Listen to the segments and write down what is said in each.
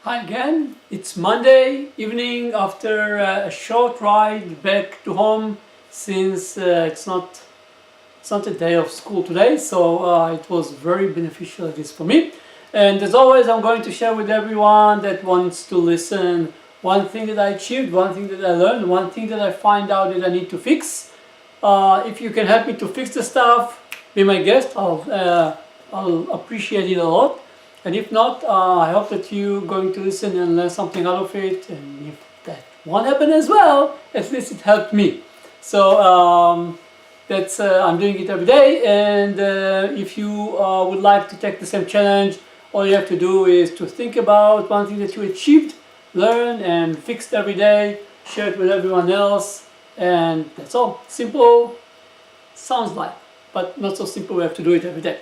Hi again. It's Monday evening after a short ride back to home since it's not a day of school today, so it was very beneficial at least for me. And as always, I'm going to share with everyone that wants to listen one thing that I achieved, one thing that I learned, one thing that I find out that I need to fix. If you can help me to fix the stuff, be my guest. I'll appreciate it a lot. And if not, I hope that you're going to listen and learn something out of it. And if that won't happen as well, at least it helped me. So that's I'm doing it every day. And if you would like to take the same challenge, all you have to do is to think about one thing that you achieved, learn and fixed every day, share it with everyone else, and that's all. Simple, sounds like, but not so simple. We have to do it every day.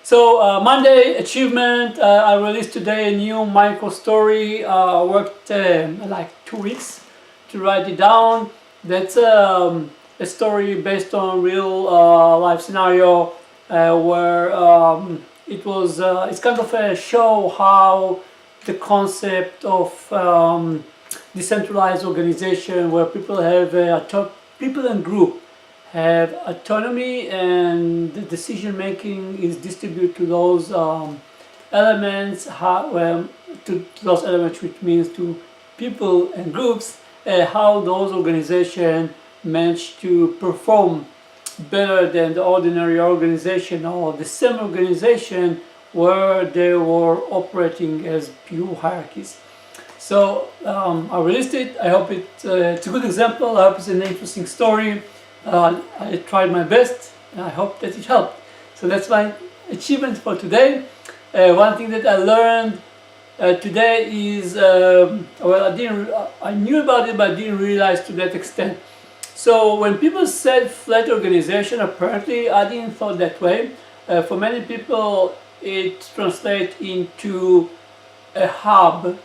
So Monday achievement, I released today a new micro story. Worked like 2 weeks to write it down. That's a story based on real life scenario where it's kind of a show how the concept of decentralized organization where people have people and group have autonomy and the decision making is distributed to those elements, to those elements, which means to people and groups, how those organizations manage to perform better than the ordinary organization or the same organization where they were operating as pure hierarchies. So I released it. I hope it's a good example. I hope it's an interesting story. I tried my best and I hope that it helped. So that's my achievement for today. One thing that I learned today is, I knew about it but I didn't realize to that extent. So when people said flat organization, apparently I didn't thought that way. For many people it translates into a hub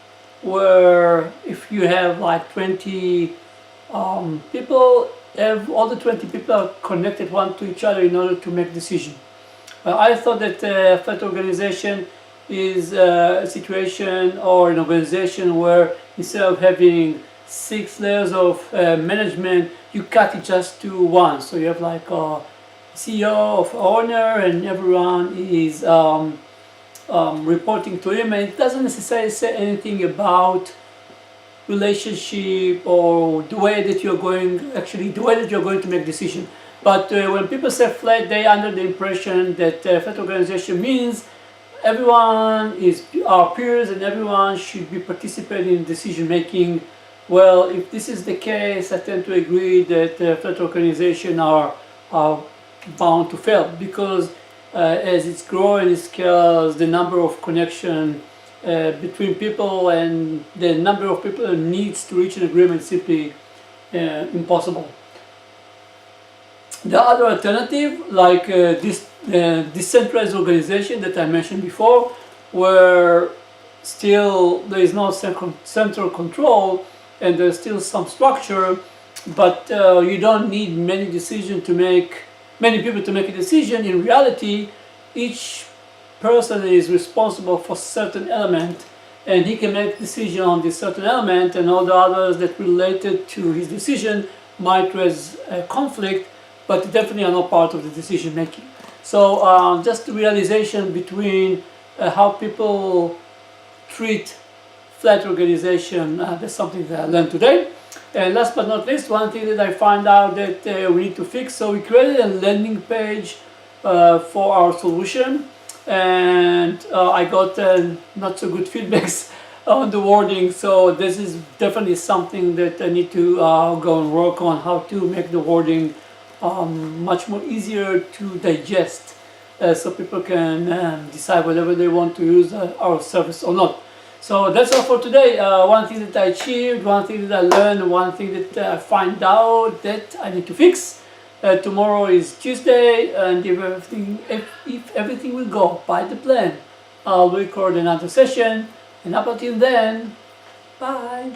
where if you have like 20 people, all the 20 people are connected one to each other in order to make decisions. I thought that a flat organization is a situation or an organization where instead of having 6 layers of management, you cut it just to one. So you have like a CEO of owner and everyone is reporting to him, and it doesn't necessarily say anything about relationship or the way that you're going to make decision. But when people say flat, they are under the impression that flat organization means everyone is our peers and everyone should be participating in decision making. Well, if this is the case, I tend to agree that flat organizations are bound to fail, because as it's growing, it scales the number of connection between people, and the number of people that needs to reach an agreement simply impossible. The other alternative, like this decentralized organization that I mentioned before, where still there is no central control and there's still some structure, but you don't need many people to make a decision. In reality, each person is responsible for certain element, and he can make decision on this certain element, and all the others that related to his decision might raise a conflict, but definitely are not part of the decision making. So just the realization between how people treat flat organization, that's something that I learned today. And last but not least, one thing that I found out that we need to fix. So we created a landing page for our solution, and I got not so good feedbacks on the wording. So this is definitely something that I need to go and work on, how to make the wording much more easier to digest, so people can decide whether they want to use our service or not. So that's all for today. One thing that I achieved, one thing that I learned, one thing that I find out that I need to fix. Tomorrow is Tuesday, and if everything will go by the plan, I'll record another session. And up until then, bye.